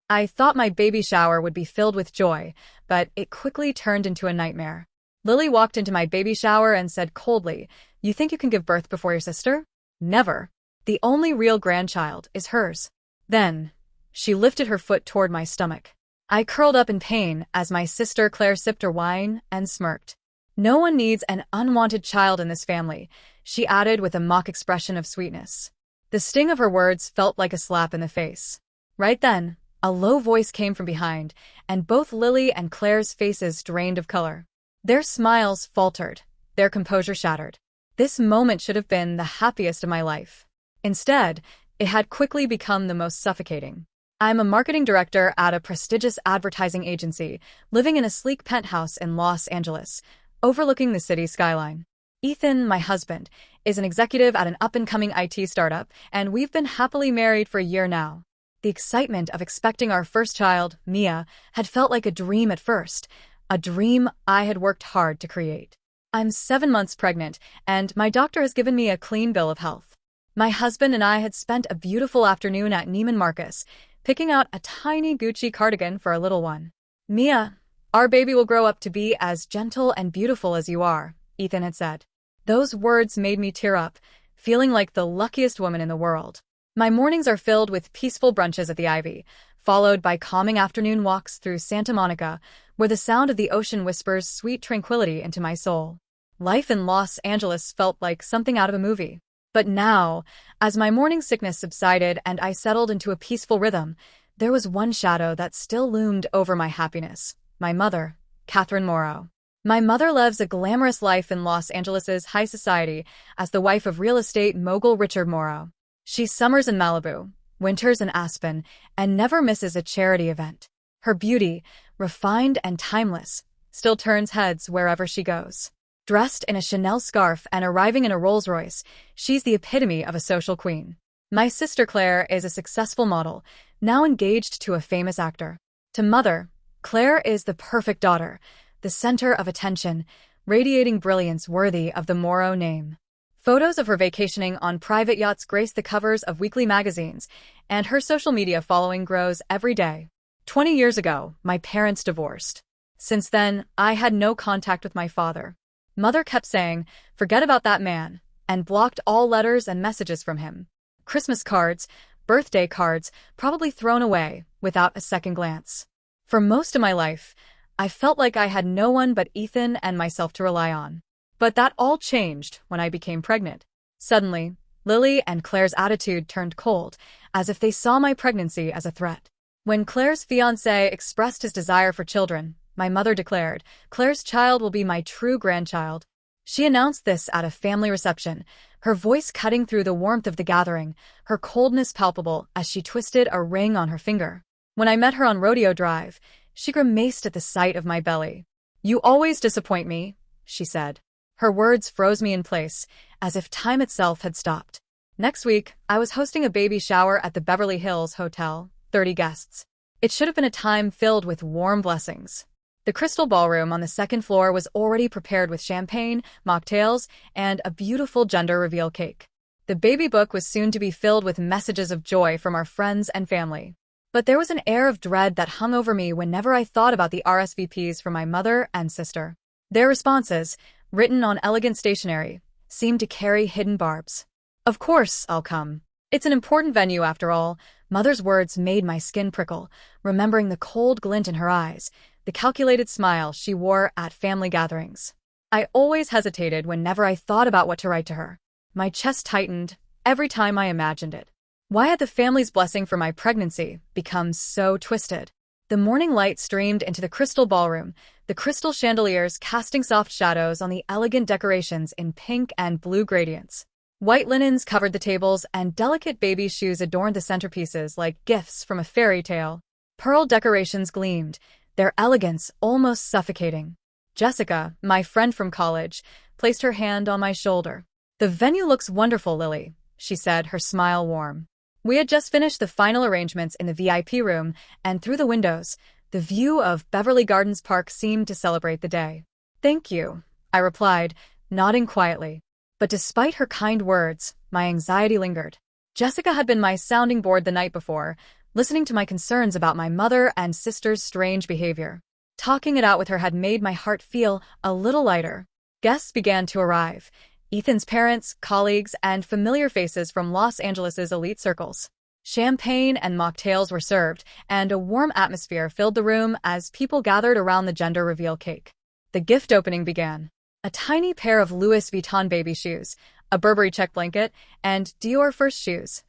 I thought my baby shower would be filled with joy, but it quickly turned into a nightmare. Lily walked into my baby shower and said coldly, "You think you can give birth before your sister? Never. The only real grandchild is hers." Then, she lifted her foot toward my stomach. I curled up in pain as my sister Claire sipped her wine and smirked. "No one needs an unwanted child in this family," she added with a mock expression of sweetness. The sting of her words felt like a slap in the face. Right then, a low voice came from behind, and both Lily and Claire's faces drained of color. Their smiles faltered, their composure shattered. This moment should have been the happiest of my life. Instead, it had quickly become the most suffocating. I'm a marketing director at a prestigious advertising agency, living in a sleek penthouse in Los Angeles, overlooking the city skyline. Ethan, my husband, is an executive at an up-and-coming IT startup, and we've been happily married for a year now. The excitement of expecting our first child, Mia, had felt like a dream at first, a dream I had worked hard to create. I'm 7 months pregnant, and my doctor has given me a clean bill of health. My husband and I had spent a beautiful afternoon at Neiman Marcus, picking out a tiny Gucci cardigan for our little one. "Mia, our baby will grow up to be as gentle and beautiful as you are," Ethan had said. Those words made me tear up, feeling like the luckiest woman in the world. My mornings are filled with peaceful brunches at the Ivy, followed by calming afternoon walks through Santa Monica, where the sound of the ocean whispers sweet tranquility into my soul. Life in Los Angeles felt like something out of a movie. But now, as my morning sickness subsided and I settled into a peaceful rhythm, there was one shadow that still loomed over my happiness: my mother, Catherine Morrow. My mother lives a glamorous life in Los Angeles's high society as the wife of real estate mogul Richard Morrow. She summers in Malibu, winters in Aspen, and never misses a charity event. Her beauty, refined and timeless, still turns heads wherever she goes. Dressed in a Chanel scarf and arriving in a Rolls-Royce, she's the epitome of a social queen. My sister Claire is a successful model, now engaged to a famous actor. To Mother, Claire is the perfect daughter, the center of attention, radiating brilliance worthy of the Morrow name. Photos of her vacationing on private yachts grace the covers of weekly magazines, and her social media following grows every day. 20 years ago, my parents divorced. Since then, I had no contact with my father. Mother kept saying, "Forget about that man," and blocked all letters and messages from him. Christmas cards, birthday cards, probably thrown away without a second glance. For most of my life, I felt like I had no one but Ethan and myself to rely on. But that all changed when I became pregnant. Suddenly, Lily and Claire's attitude turned cold, as if they saw my pregnancy as a threat. When Claire's fiancé expressed his desire for children, my mother declared, "Claire's child will be my true grandchild." She announced this at a family reception, her voice cutting through the warmth of the gathering, her coldness palpable as she twisted a ring on her finger. When I met her on Rodeo Drive, she grimaced at the sight of my belly. "You always disappoint me," she said. Her words froze me in place, as if time itself had stopped. Next week, I was hosting a baby shower at the Beverly Hills hotel, 30 guests. It should have been a time filled with warm blessings. The Crystal Ballroom on the second floor was already prepared with champagne, mocktails, and a beautiful gender reveal cake. The baby book was soon to be filled with messages of joy from our friends and family. But there was an air of dread that hung over me whenever I thought about the RSVPs from my mother and sister. Their responses, written on elegant stationery, seemed to carry hidden barbs. "Of course, I'll come. It's an important venue after all." Mother's words made my skin prickle, remembering the cold glint in her eyes, the calculated smile she wore at family gatherings. I always hesitated whenever I thought about what to write to her. My chest tightened every time I imagined it. Why had the family's blessing for my pregnancy become so twisted? The morning light streamed into the Crystal Ballroom, the crystal chandeliers casting soft shadows on the elegant decorations in pink and blue gradients. White linens covered the tables, and delicate baby shoes adorned the centerpieces like gifts from a fairy tale. Pearl decorations gleamed, their elegance almost suffocating. Jessica, my friend from college, placed her hand on my shoulder. "The venue looks wonderful, Lily," she said, her smile warm. We had just finished the final arrangements in the VIP room, and through the windows, the view of Beverly Gardens Park seemed to celebrate the day. "Thank you," I replied, nodding quietly. But despite her kind words, my anxiety lingered. Jessica had been my sounding board the night before, listening to my concerns about my mother and sister's strange behavior. Talking it out with her had made my heart feel a little lighter. Guests began to arrive. Ethan's parents, colleagues, and familiar faces from Los Angeles' elite circles. Champagne and mocktails were served, and a warm atmosphere filled the room as people gathered around the gender reveal cake. The gift opening began. A tiny pair of Louis Vuitton baby shoes, a Burberry check blanket, and Dior first shoes.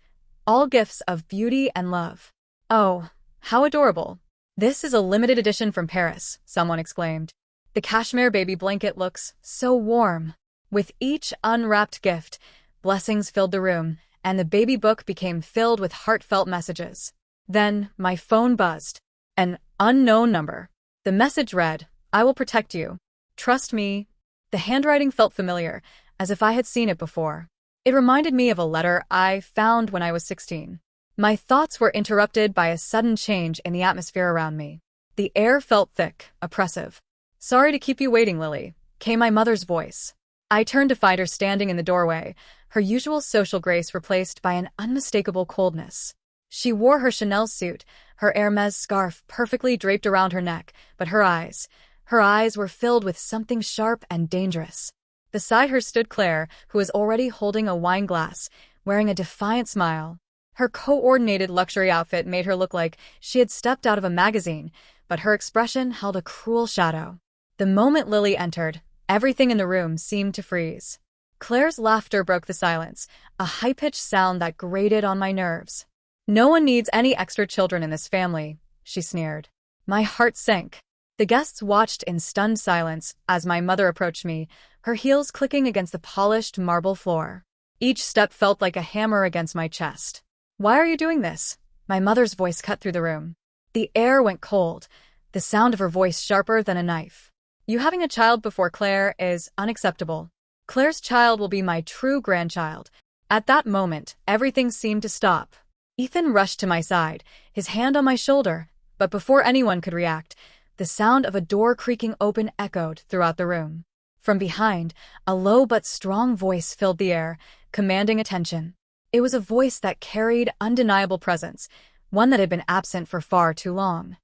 All gifts of beauty and love. "Oh, how adorable. This is a limited edition from Paris," someone exclaimed. "The cashmere baby blanket looks so warm." With each unwrapped gift, blessings filled the room, and the baby book became filled with heartfelt messages. Then my phone buzzed. An unknown number. The message read, "I will protect you. Trust me." The handwriting felt familiar, as if I had seen it before. It reminded me of a letter I found when I was 16. My thoughts were interrupted by a sudden change in the atmosphere around me. The air felt thick, oppressive. "Sorry to keep you waiting, Lily," came my mother's voice. I turned to find her standing in the doorway, her usual social grace replaced by an unmistakable coldness. She wore her Chanel suit, her Hermes scarf perfectly draped around her neck, but her eyes were filled with something sharp and dangerous. Beside her stood Claire, who was already holding a wine glass, wearing a defiant smile. Her coordinated luxury outfit made her look like she had stepped out of a magazine, but her expression held a cruel shadow. The moment Lily entered, everything in the room seemed to freeze. Claire's laughter broke the silence, a high-pitched sound that grated on my nerves. "No one needs any extra children in this family," she sneered. My heart sank. The guests watched in stunned silence as my mother approached me, her heels clicking against the polished marble floor. Each step felt like a hammer against my chest. "Why are you doing this?" My mother's voice cut through the room. The air went cold, the sound of her voice sharper than a knife. "You having a child before Claire is unacceptable. Claire's child will be my true grandchild." At that moment, everything seemed to stop. Ethan rushed to my side, his hand on my shoulder, but before anyone could react, the sound of a door creaking open echoed throughout the room. From behind, a low but strong voice filled the air, commanding attention. It was a voice that carried undeniable presence, one that had been absent for far too long.